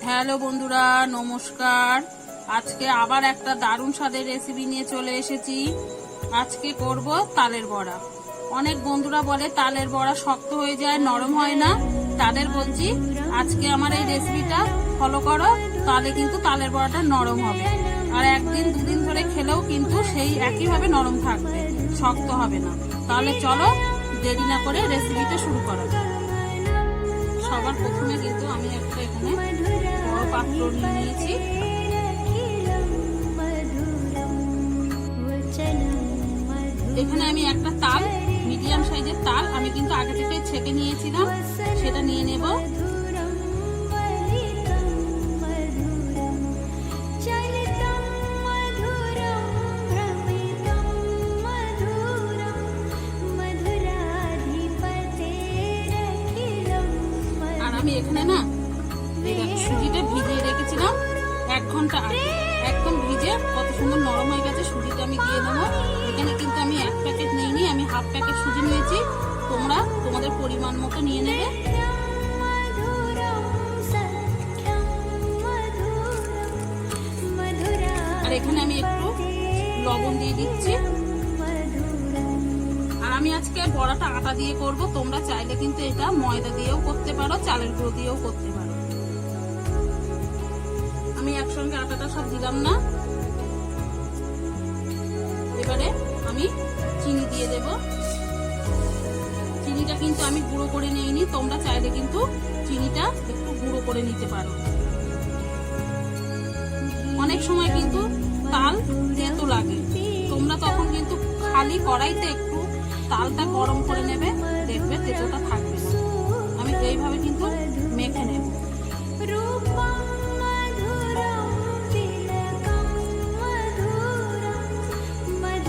Hello বন্ধুরা, নমস্কার। আজকে আবার একটা দারুণ স্বাদের রেসিপি নিয়ে চলে এসেছি। আজকে করব তালের বড়া। অনেক বন্ধুরা বলে তালের বড়া শক্ত হয়ে যায়, নরম হয় না। তাদের বলছি আজকে আমার এই রেসিপিটা ফলো করো, তাহলে কিন্তু তালের বড়াটা নরম হবে। আর একদিন দুদিন ধরে খেলেও কিন্তু সেই একইভাবে নরম থাকবে, শক্ত হবে না। তাহলে চলো দেরি না করে রেসিপিটা শুরু করা যাক। সবার প্রথমে কিন্তু আমি একটা এখানে বড় পাত্র নিয়ে নিয়েছি। এখানে আমি একটা তাল, মিডিয়াম সাইজের তাল আমি কিন্তু আগে থেকে ছেঁকে নিয়েছিলাম, সেটা নিয়ে নেব। আর আমি এখানে না সুজিটা ভিজিয়ে রেখেছিলাম 1 ঘন্টা আগে, একদম ভিজে কত সুন্দর নরম হয়ে গেছে। সুজিটা আমি দিয়ে দেবো। এখানে কিন্তু আমি 1 প্যাকেট নিইনি, আমি হাফ প্যাকেট সুজি নিয়েছি। তোমরা তোমাদের পরিমাণ মতো নিয়ে নেবে। আর এখানে আমি একটু লবণ দিয়ে দিচ্ছি। আর আমি আজকে বড়াটা আটা দিয়ে করব। তোমরা চাইলে কিন্তু এটা ময়দা দিয়েও করতে পারো, চালের গুঁড়ো দিয়েও করতে পারো। আমি একসঙ্গে আটাটা সব দিলাম না। এবারে আমি চিনি দিয়ে দেব। চিনিটা কিন্তু আমি গুঁড়ো করে নিইনি, তোমরা চাইলে কিন্তু চিনিটা একটু গুঁড়ো করে নিতে পারো। অনেক সময় কিন্তু তাল তেতো লাগে, তোমরা তখন কিন্তু খালি কড়াইতে একটু তালটা গরম করে নেবে, দেখবে তেতোটা থাকবে না। আমি এইভাবে কিন্তু মেখে নেব।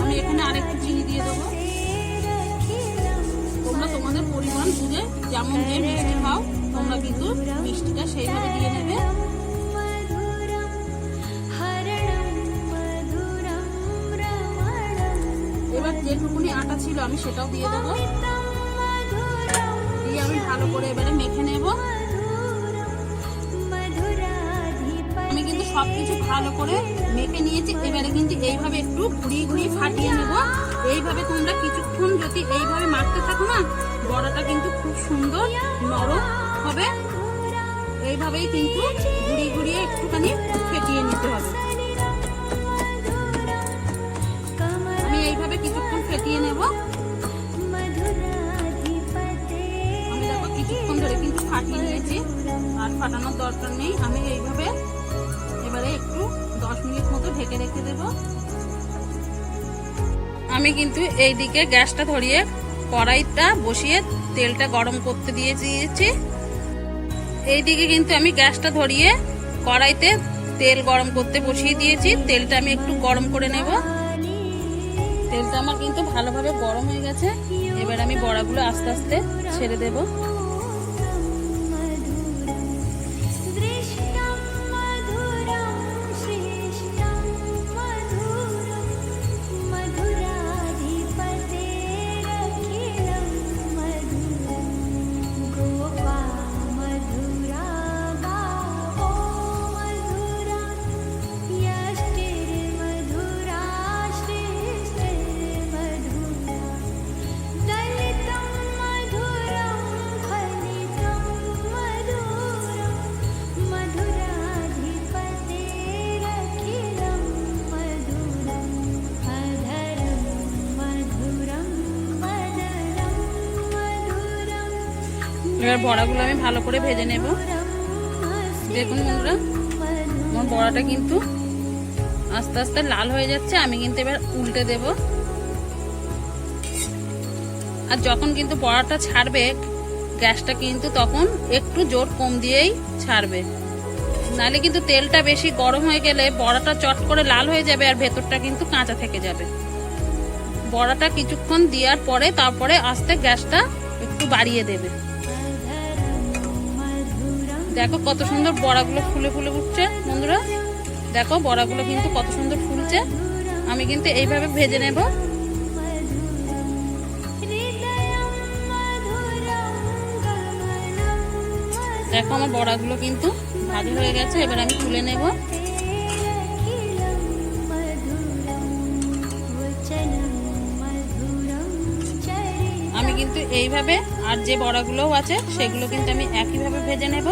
আমি এখানে আরেকটু চিনি দিয়ে দেবো। তোমরা তোমাদের পরিমাণ বুঝে যেমন যে মিষ্টি খাও, তোমরা কিন্তু মিষ্টিটা সেইভাবে দিয়ে নেবে। এবার যেটুকুনি আটা ছিল আমি সেটাও দিয়ে দেবো। দিয়ে আমি ভালো করে এবারে মেখে নেব। আমি কিন্তু সবকিছু ভালো করে মেখে নিয়েছি। এবারে কিন্তু এইভাবে একটু ঘুরিয়ে ঘুরিয়ে ফাটিয়ে নেব। এইভাবে তোমরা কিছুক্ষণ যদি এইভাবে মাখতে থাকো না, বড়াটা কিন্তু খুব সুন্দর নরম হবে। এইভাবেই কিন্তু ঘুরিয়ে ঘুরিয়ে একটুখানি ফেটিয়ে নিতে হবে। আমি এইভাবে কিছুক্ষণ ফেটিয়ে নেব। আমি দেখো কিছুক্ষণ ধরে কিন্তু ফাটিয়ে নিয়েছি, আর ফাটানোর দরকার নেই। আমি এইভাবে এবারে একটু 10 মিনিট মতো ঢেকে রেখে দেব। আমি কিন্তু এইদিকে গ্যাসটা ধরিয়ে কড়াইটা বসিয়ে তেলটা গরম করতে দিয়েছি। এইদিকে কিন্তু আমি গ্যাসটা ধরিয়ে কড়াইতে তেল গরম করতে বসিয়ে দিয়েছি। তেলটা আমি একটু গরম করে নেব। তেলটা আমার কিন্তু ভালোভাবে গরম হয়ে গেছে। এবার আমি বড়াগুলো আস্তে আস্তে ছেড়ে দেব। এবার বড়াগুলো আমি ভালো করে ভেজে নেব। দেখুন বন্ধুরা, আমার বড়াটা কিন্তু আস্তে আস্তে লাল হয়ে যাচ্ছে। আমি কিন্তু এবার উল্টে দেব। আর যখন কিন্তু বড়াটা ছাড়বে, গ্যাসটা কিন্তু তখন একটু জোর কম দিয়েই ছাড়বে, নাহলে কিন্তু তেলটা বেশি গরম হয়ে গেলে বড়াটা চট করে লাল হয়ে যাবে, আর ভেতরটা কিন্তু কাঁচা থেকে যাবে। বড়াটা কিছুক্ষণ দেওয়ার পরে তারপরে আস্তে গ্যাসটা একটু বাড়িয়ে দেবে। দেখো কত সুন্দর বড়াগুলো ফুলে ফুলে উঠছে বন্ধুরা। দেখো বড়াগুলো কিন্তু কত সুন্দর ফুলছে। আমি কিন্তু এইভাবে ভেজে নেব। দেখো আমার বড়াগুলো কিন্তু ভাজা হয়ে গেছে, এবার আমি তুলে নেব। আমি কিন্তু এইভাবে আর যে বড়াগুলোও আছে সেগুলো কিন্তু আমি একইভাবে ভেজে নেব।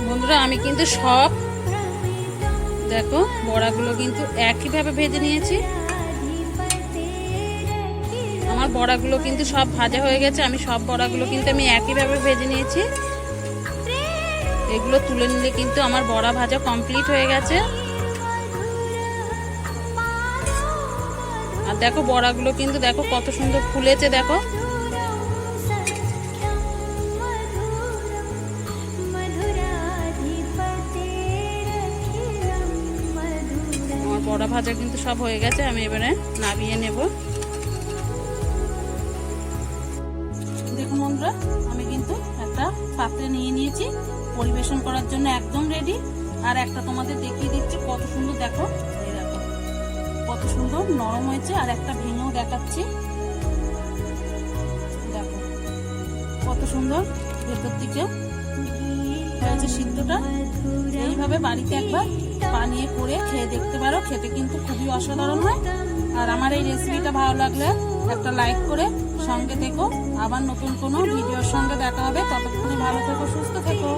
বন্ধুরা আমি কিন্তু সব দেখো বড়াগুলো কিন্তু একইভাবে ভেজে নিয়েছি। আমার বড়াগুলো কিন্তু সব ভাজা হয়ে গেছে, আমি সব বড়াগুলো কিন্তু আমি একইভাবে ভেজে নিয়েছি। এগুলো তুলে নিলে কিন্তু আমার বড়া ভাজা কমপ্লিট হয়ে গেছে। আর দেখো বড়াগুলো কিন্তু দেখো কত সুন্দর ফুলেছে। দেখো আমার বড়া ভাজা কিন্তু সব হয়ে গেছে, আমি এবারে নামিয়ে নেব। দেখুন বন্ধুরা আমি কিন্তু একটা পাত্রে নিয়ে নিয়েছি, পরিবেশন করার জন্য একদম রেডি। আর একটা তোমাদের দেখিয়ে দিচ্ছি কত সুন্দর, দেখো এই দেখো কত সুন্দর নরম হয়েছে। আর একটা ভেঙেও দেখাচ্ছি, দেখো কত সুন্দর ভেতর দিকে হয়েছে সিদ্ধটা। এইভাবে বাড়িতে একবার বানিয়ে করে খেয়ে দেখতে পারো, খেতে কিন্তু খুবই অসাধারণ হয়। আর আমার এই রেসিপিটা ভালো লাগলে একটা লাইক করে সঙ্গে থেকো। আবার নতুন কোনো ভিডিওর সঙ্গে দেখা হবে, ততক্ষণে ভালো থেকো, সুস্থ থেকো।